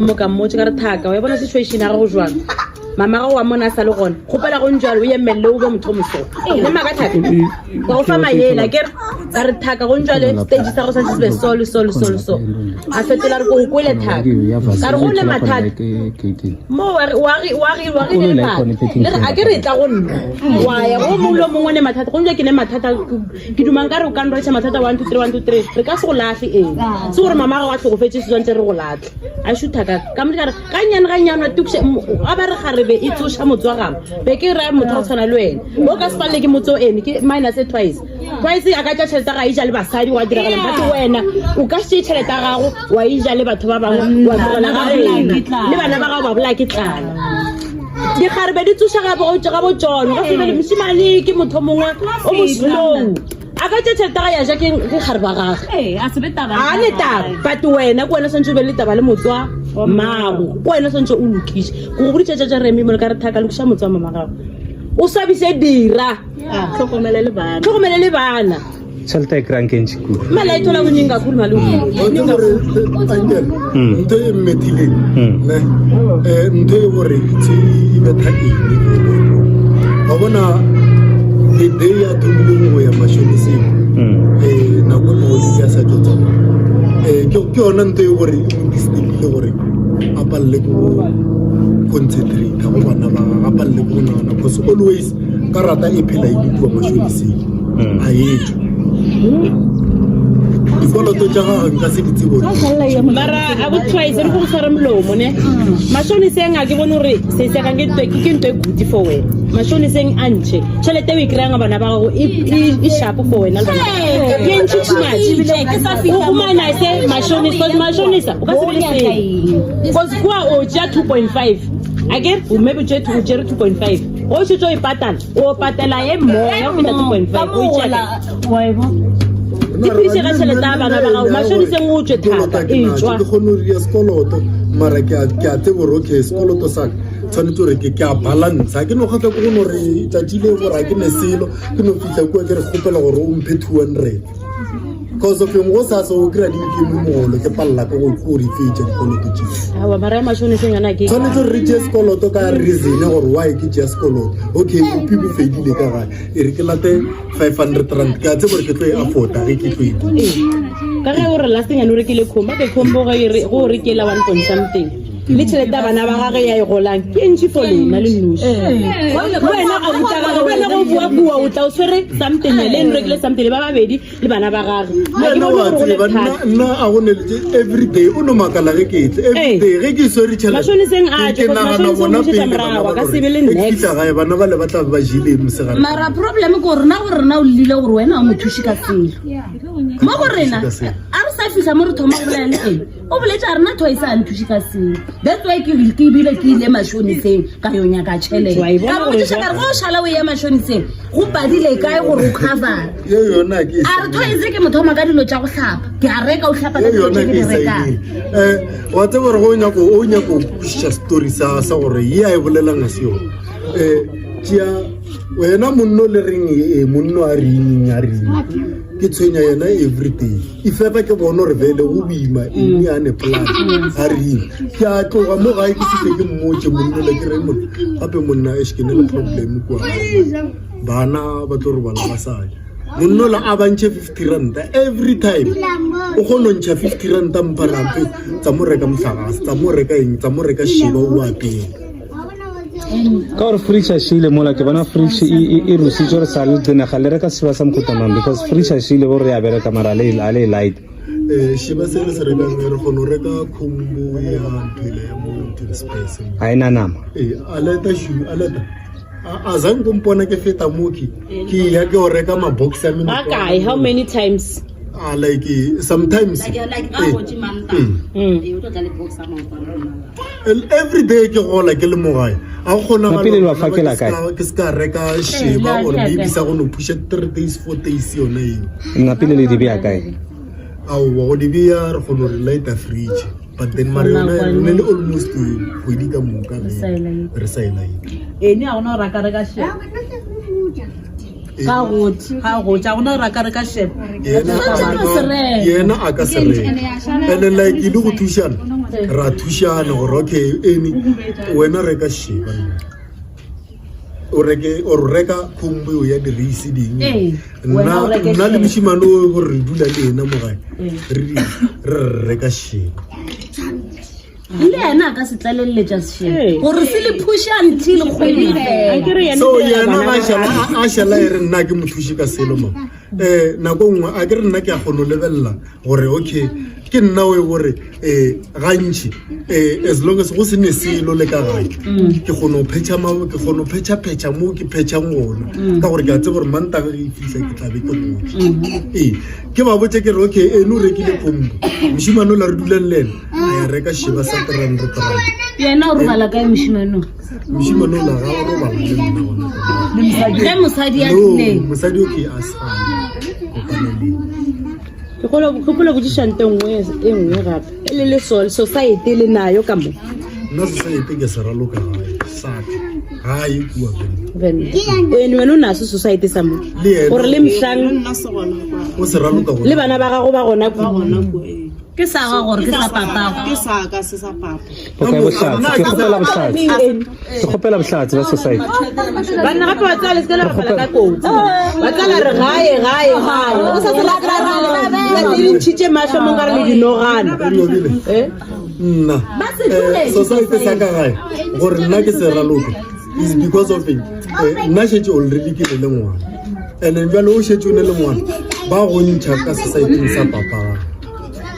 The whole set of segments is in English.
mo ka mo tshika re thaka wa bona situation ya go jwang mama ga wa mona sa le gone khopela go njalo ye mmelle o be motho moso le maka thaka go fa mayela ke re thaka go njalo stage sa go sa se solo a fetela re go kwele thaka ka re go le mathata mo wa le thaka a ke re tla go nna wa ya go mulo mongwe ne mathata go nje ke ne mathata ke dumang ka re o ka nrwa tsa mathata 1 2 3 1 2 3 re ka se go lahle se gore mama ga wa tlhogofetse se tsantse re go lahle a shutaka ka mo ka re ga nyana tukse a ba re gare be e tsosha motswa gamo be ke ra motho o tshwana le wena o ka se falle ke motso ene ke minus twice a ka tša tšhelete ga ija le basadi wa dira galang batho wena o ka se tšhelete ga gago wa ija le batho ba bangwe wa tlogela ga rena le bana ba gago ba bola ke tlala di gare be di tsosha ga bo tšono ka sebele mosimane ke motho mongwe o mo slow a ka tša tšhelete ga ya ja ke gare ba gage a ne taba but wena ke wena santse o be le taba le motswa mago wena santse o lokise go go ditša tša remi mo le ka re thaka le kuša motswa mama gago o sabise dira tlhokomele le bana tšhelete e kranke ntši kudu mala e thola bonyeng kakhulu maloko ntho e mmethileng ntho e gore tse betha eng wa bona the day ya thomileng go ya mashoniseng nako e le ya sa tšotsa ke yona ntho e gore distilile gore a palele go concentrate go bana ba a palele go nana because always ka rata e phela e diwa mashoniseng a etšo dikoloto tša gagwe nka se ditse bone mara a botshwaise re go tshwara molomo ne mashoniseng a ke bone gore seisakang ke ntho e kuti for wena mashoniseng a ntšhe tšhelete o e kry-anga bana ba gago e shapo for wena ke ntšhe tšhimatšhe o gomana se mashonisa o ka sebele seng because kua o tšea 2.5 again maybe o tšere 2.5 o šetše o e patala o patela e moya ya go feta 2.5 o itšea dipiriše ga tšhelete a bana ba gago mashoniseng o tswe thata e tswa ke kgone gore ya sekoloto mara ke a tsebore okay sekoloto saka tshwanetse gore ke a balansa ke no gape ko gone gore tšatši le gore a ke ne selo ke no fitlha kua ke re kgopela gore o mphe 200 because of go sa se o kry-a dinke mogolo ke palela ko go di fetša dikoloto tšeo awa mara ya mashoniseng yana ke tshwanetse gore re tšee sekoloto ka reason gore why ke tšea sekoloto okay bopi bo fedile ka gae e re ke late 500 rand ke a tse gore ke tlo e afforda ge ke tlo e ka ge gore lasting ane o rekile khomba ke khombo go rekela 1 point something le tšhelete ya bana ba gage ya e golang ke ntši for lena le noši wena go bua o tla o tshwere something le en rekile something le ba babedi le bana ba gage nna a gone everyday o no makala ge ke etle everyday ge ke swere mashoniseng a ke nagana bona pele gae bana ba le ba tla ba jile mosegare mara problem ke gore na o lile gore wena o mothuši ka selo mo go rena a re sa fitlha mo re thoma go bolela le ene o boletse a rena twice a nthuši ka selo that's why ke bile ke ile mashoniseng ka yo nyaka tšhelete ka botsisa ka re go šala o ya mashoniseng go padile kae gore o cover yona ke a re twice ke mothoma ka dilo tša go hlapa ke a reka o hlapa ka dilo tše ke di rekang wa tseba gore o nyako go puša story sa gore ye a e bolelang a se yone tšea wena monno le reng monno a reng ke tshwenya yena everyday e fepa ke bona gore vele go boima eng a ne plan a reng ke a tloga mo gae ke fitlhe ke mmotse monno le ke re monna gape monna e ke ne le problem kwa bana ba tlo re bana ba sale monno la a bantšhe 50 ranta every time o kgone go ntšha 50 ranta mpharampe tsa mo reka motlhagase tsa mo reka eng tsa mo reka sheba o apeng ka gore fridge a šile mola ke bona fridge e rusitse gore sa le dinega le reka seba sa mokhutamang because fridge a šile gore ya bereka mara a le light sheba se re se rekang re kgone go reka combo ya nthwele ya mo space ga ena nama a leta a zang ko mpona ke feta moki ke ya ke go reka mabox ya meno okay how many times like sometimes every day ke gola ke le mogae a go kgona ke ska reka sheba or maybe sa go no push 3 days 4 days yona eo napile le di bia kae a go di bia re go no light a fridge but then mariona ne le almost go di ka moka re sa ela ene a gona ra ka reka sheba ka go tja gona ra ka reka sheba yena a ka se re ene like e le go thušana ra thušana gore okay eni wena reka sheba o reka khombo ya di-race ding nna le mošimane o gore re dula le ena mo gae re reka sheba le ena ka se tlaleleletša sešheng gore se le pusha until kgwedi so yena a šala e re nna ke mothuši ka selo ma nako nngwe a ke re nna ke a kgono lebelela gore okay ke nna o e gore gantši as long as go se ne selo le ka gae ke kgono phetša mo ke phetšang gona ka gore ke a tse gore mantaga ge e fitlha ke tlabe ke gona ke ba botse ke re okay ene o rekile khombo mošimane o la re dulang le ena a ya reka sheba sa 300 yena o robala kae mošimane mošimane o la ga o robala le nna gona ge mosadi ya tlileng mosadi o ke a sane ke gopola botsišante e nngwe gape e le society le nayo ka mo nna society ke se raloka gae saka gae kua ene wena o naso society sa mo gore le mehlang o se raloka le bana ba gago ba gona ke sa ga gore ke sa papago Okay, ke kgopela bohlatse ba society banna gape ba tsaya leseke le gapela ka kotsi ba tsala re gae o sa se latšitše mašo mo nkare le dinogana nna society sa ka gae gore nna ke se raloka is because of it nna šetse already ke le ngwana and then jalo o šetse o ne le ngwana ba go ntšha ka society sa papa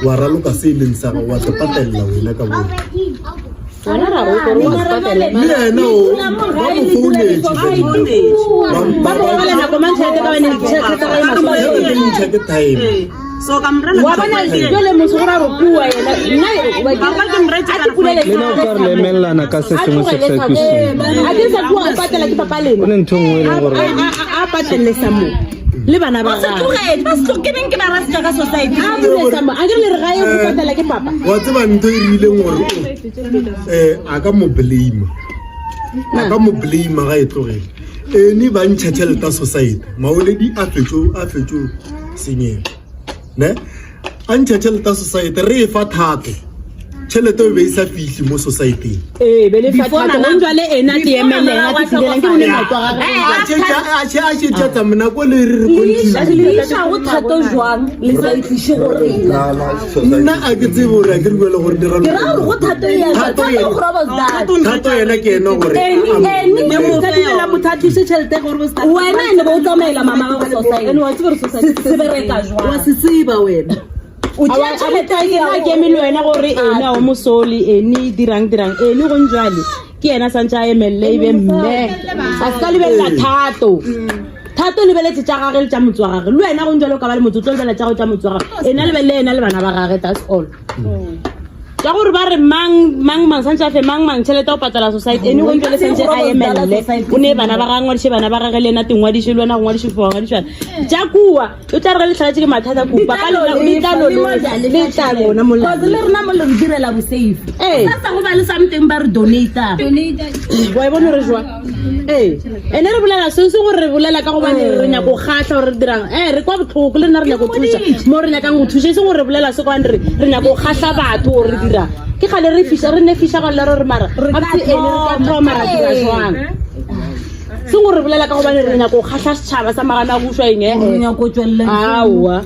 wa raloka se e leng sa wa te patelela wena ka bona le ena o ba mo founetse ba bogale nako mantšhelete ka bane ke time wa bona jale motho gore a rokua yena lena o ka re lemelelana ka se sengwe se sa kuseng a dirisa kua a patela ke papa lena o ne ntho nngwe e leng gore a patelele sa mo le bana ba a ke le re gae go patela ke papa wa tseba ntho e rileng gore a ka mo blame ga e tlogele ene ba ntšha tšheleta society maoledi a fetšo senyega ne a ntšha tšheleta society re e fa thato tšhelete o be e sa fitlhe mo society belefatatgonjale ena ke emelela ke filelang ke bone matwa a šetša tsamena ko le re go thato jwang le sa itliše gore nna a ke tsebe gore a ke rele gore thato yena ke ena gore wena ne ba o tsamaela mama ga go society se bereka jwang wa se tseba wena ke emele wena gore ena o mosoli ene dirang ene go njale ke ena santse a emelele ebe mme a se ka lebelela thato lebeletse tša gage le tša motse wa gage le wena go njale o ka ba le motse o tlo lebelela tša go tša motse wa gage ena lebelele ena le bana ba gage that's all ka gore ba re mang santse a fe mang tšhelete o patala society ene go njale santse a emelele o ne bana ba ga ngwadiše bana ba gage le ena tengwadiše le wena go ngwadiše fo ngwadišana ja kua o tla re ge letlhaletše ke mathata kua papa letlalo le rena mo le re direla bosafe sa go ba le samteng ba re donata wa e bone re jwa ene re bolela seo se gore re bolela ka gobane re nyako go kgatlha gore re dirang re kwa botlhoko le nna re nyako go thuša mo re nyakang go thuša e se gore re bolela se kwane re nyako go kgatlha batho gore re dirang ke gale re ne fiša gale re re mara gabotse ene re ka thoa mara dira jwang se gore re bolela ka gobane re nyako go kgatlha setšhaba sa magana go šwa aowa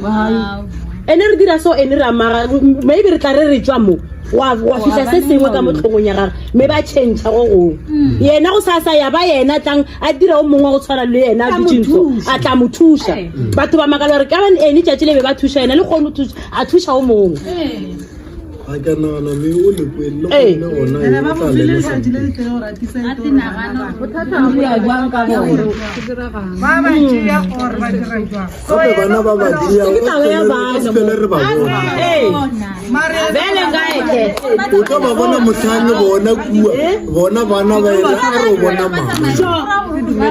ene re dira so ene re amaga maybe re tla re tswa mo wa fitlha se sengwe ka motlhogong ya gage mme ba change go gongwe yena go sasa ya ba yena tlang a dira o mongwe go tshwana le yena a dutšintso a tla mo thuša batho ba makala gore ka bane ene tšatši le be ba thuša yena le kgone a thuša o mongwe a ka nagana mme o lekwele le gone ona e tla lemosa gape bana ba badia o fele re ba bona o tlo ba bona motlhane bona kua bona bana ba ena a re o bona mama